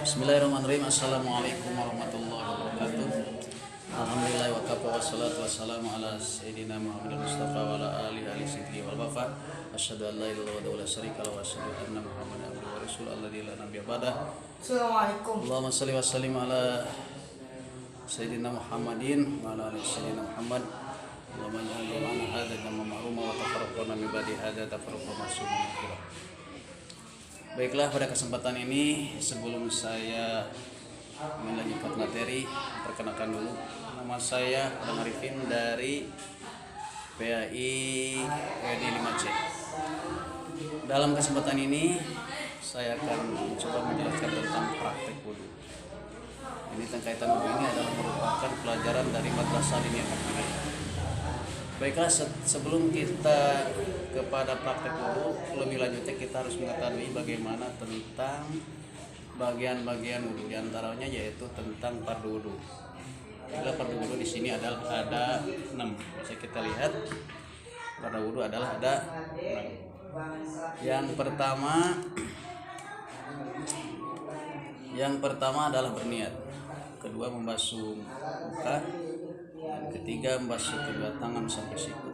Bismillahirrahmanirrahim. Assalamualaikum warahmatullahi wabarakatuh. Alhamdulillah wa kafa wassalatu wassalamu ala sayyidina Muhammadin Mustafa wa ala alihi siddiqi wal wafa. Asyhadu an la ilaha illallah wa la syarika lahu wa asyhadu anna Muhammadan abduhu wa rasuluhu alladzi la nabiyya ba'dah. Assalamualaikum. Allahumma shalli wa sallim ala sayyidina Muhammadin wa ala ali sayyidina Muhammad. Allahumma ij'alna hadza jama'an ma'ruma wa tafarraqna min ba'di hadza tafarraqan ma'suma. Baiklah, pada kesempatan ini sebelum saya melanjutkan materi, perkenalkan dulu nama saya Adang Arifin dari PAI WD 5C. Dalam kesempatan ini saya akan mencoba menjelaskan tentang praktek wudhu. Ini kaitan wudhu ini adalah merupakan pelajaran dari Madrasah Diniyah Hafidhiyah. Baiklah, sebelum kita kepada praktek wudhu, lebih lanjutnya kita harus mengetahui bagaimana tentang bagian-bagian wudhu, diantaranya yaitu tentang fardu wudhu. Bila fardu wudhu di sini ada 6. Bisa kita lihat pada wudhu adalah ada 6. Yang pertama adalah berniat, kedua membasuh muka, yang ketiga membasuh kedua tangan sampai siku,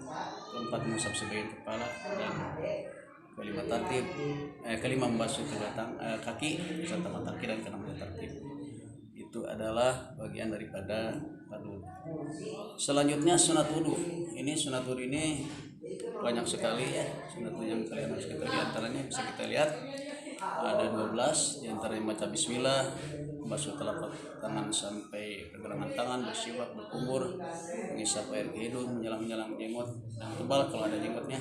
keempat mengusap sebagian kepala, dan kelima membasuh kedua kaki serta mata kaki dan keenam tertib. Itu adalah bagian daripada wudhu. Selanjutnya sunat wudhu. Ini sunat wudhu ini banyak sekali ya. Sunat wudhu yang kalian harus kita lihat, antaranya bisa kita lihat ada 12, diantaranya baca bismillah, membasuh telapak tangan sampai pergelangan tangan, bersiwak, berkumur, mengisap air ke hidung, menyelang-nyelang jenggot yang tebal kalau ada jenggotnya,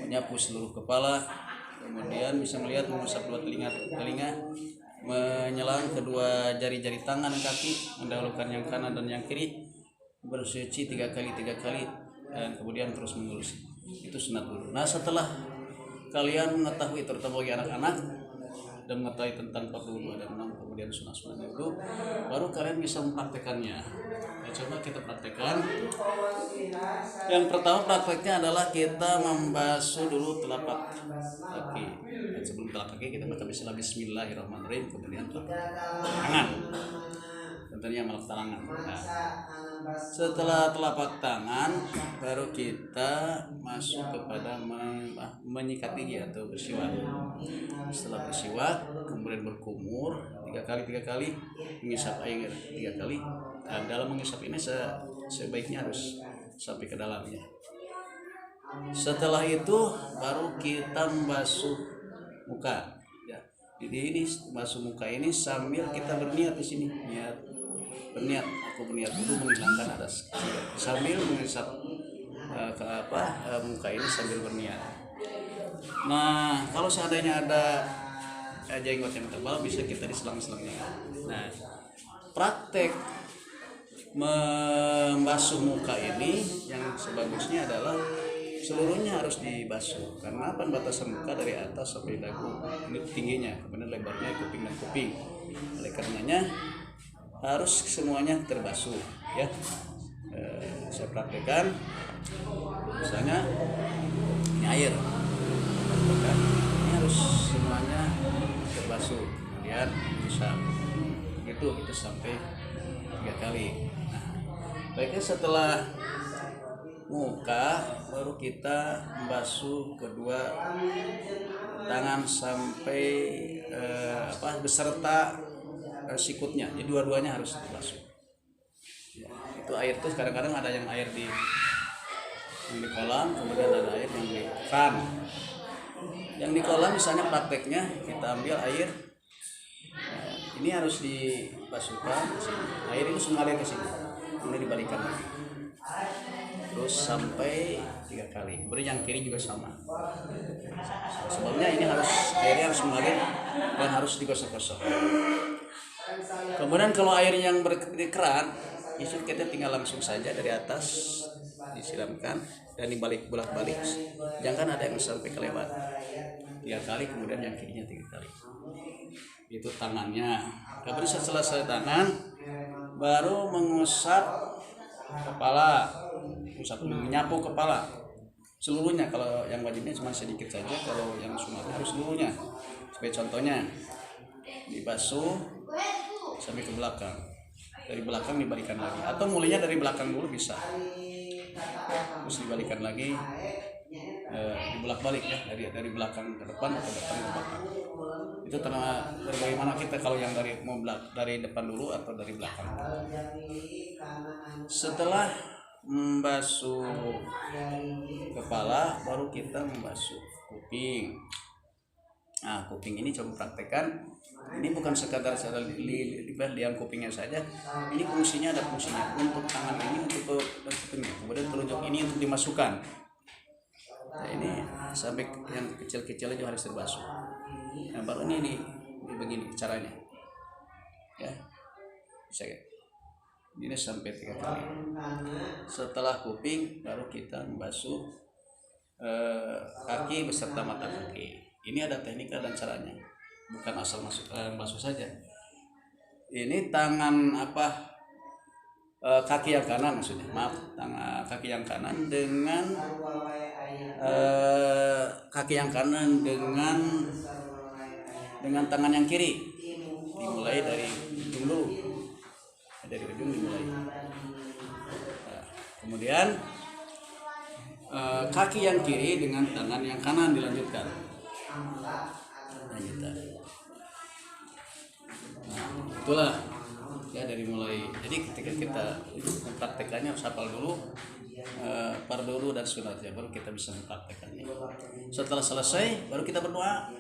menyapu seluruh kepala, kemudian bisa melihat mengusap dua telinga, menyelang kedua jari-jari tangan dan kaki, mendahulukan yang kanan dan yang kiri, bersuci 3 kali, dan kemudian terus menerus. Itu sunat wudhu. Nah, setelah kalian mengetahui, terutama bagi anak-anak, dan mengetahui tentang fardu wudhu ada 6, kemudian sunat-sunat wudhu, baru kalian bisa mempraktekannya. Nah, coba kita praktekkan. Yang pertama prakteknya adalah kita membasuh dulu telapak kaki. Dan sebelum telapak kaki kita baca bismillahirrahmanirrahim, kemudian telapak tangan. Tentunya melak tangan. Nah, setelah telapak tangan baru kita masuk kepada menyikat gigi atau bersiwak. Setelah bersiwak kemudian berkumur 3 kali, mengisap air 3 kali. Nah, dalam mengisap ini sebaiknya harus sampai ke dalamnya. Setelah itu baru kita membasuh muka. Ya, jadi ini membasuh muka ini sambil kita berniat di sini. Berniat, aku berniat dulu menghilangkan atas sambil mengisap muka ini sambil berniat. Nah, kalau seandainya ada jenggot yang tebal bisa kita diselang-selangnya. Nah, praktek membasuh muka ini yang sebagusnya adalah seluruhnya harus dibasuh, karena batasan muka dari atas sampai dagu ini tingginya, kemudian lebarnya kuping dan kuping. Oleh karenanya harus semuanya terbasuh ya. Saya praktekkan misalnya ini air, ini harus semuanya terbasuh, kemudian bisa itu sampai 3 kali. Nah, baiknya setelah muka baru kita membasuh kedua tangan sampai beserta sikutnya. Jadi dua-duanya harus dibasuh. Ya, itu air tuh kadang-kadang ada yang air di kolam, kemudian ada air yang di keran. Yang di kolam misalnya prakteknya kita ambil air, ini harus dibasuhkan ke sini. Air itu mengalir ke sini, kemudian dibalikan lagi. Terus sampai 3 kali. Kemudian yang kiri juga sama. Sebabnya ini airnya harus mengalir dan harus digosok-gosok. Kemudian kalau air yang di keran, itu kita tinggal langsung saja dari atas disiramkan dan dibalik bolak-balik. Jangan ada yang sampai kelewat. 3 kali, kemudian yang kirinya 3 kali. Itu tangannya. Kemudian setelah selesai tangan, baru mengusap kepala, menyapu kepala seluruhnya. Kalau yang wajibnya cuma sedikit saja, kalau yang sunatnya harus seluruhnya. Sebagai contohnya, dibasuh sampai ke belakang, dari belakang dibalikan lagi, atau mulainya dari belakang dulu bisa, terus dibalikan lagi, dibulak-balik ya, dari belakang ke depan atau depan ke belakang. Itu bagaimana kita kalau yang dari depan dulu atau dari belakang. Setelah membasuh kepala, baru kita membasuh kuping. Nah, kuping ini coba praktekkan. Ini bukan sekadar liam kupingnya saja. Ini fungsinya, ada fungsinya. Untuk tangan ini untuk kupingnya, kemudian telunjuk ini untuk dimasukkan. Nah, ini sampai yang kecil-kecil aja harus terbasuh. Nah, baru ini begini caranya. Ya, bisa ya. Ini sampai 3 kali. Setelah kuping, baru kita membasuh kaki beserta mata kaki. Ini ada teknika dan caranya, bukan asal basuh saja. Ini tangan kaki yang kanan maksudnya, kaki yang kanan dengan kaki yang kanan dengan tangan yang kiri. Dimulai dari ujung dulu, dari ujung dimulai. Kemudian kaki yang kiri dengan tangan yang kanan dilanjutkan. Itulah ya, dari mulai. Jadi ketika kita mempraktekannya harus hafal dulu fardu dulu dan sunatnya, baru kita bisa mempraktekannya. Setelah selesai, baru kita berdoa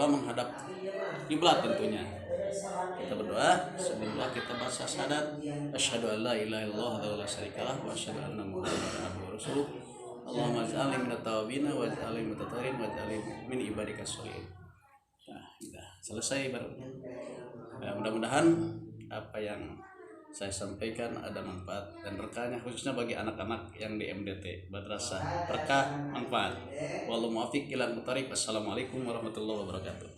menghadap kiblat tentunya. Kita berdoa, sebelumnya kita baca syahadat, asyhadu an la ilaha illallah wa la syarikalah wa asyhadu anna muhammadan abduhu wa rasuluh. Allahumma ij'alni minat tawabin wa ij'alni minat tatahirin wa ij'alni min ibadikas sholihin. Nah, sudah selesai baru. Mudah-mudahan apa yang saya sampaikan ada manfaat dan berkahnya, khususnya bagi anak-anak yang di MDT Madrasah Berkah manfaat. Wallahu muwaffiq ila muthariq. Assalamualaikum warahmatullahi wabarakatuh.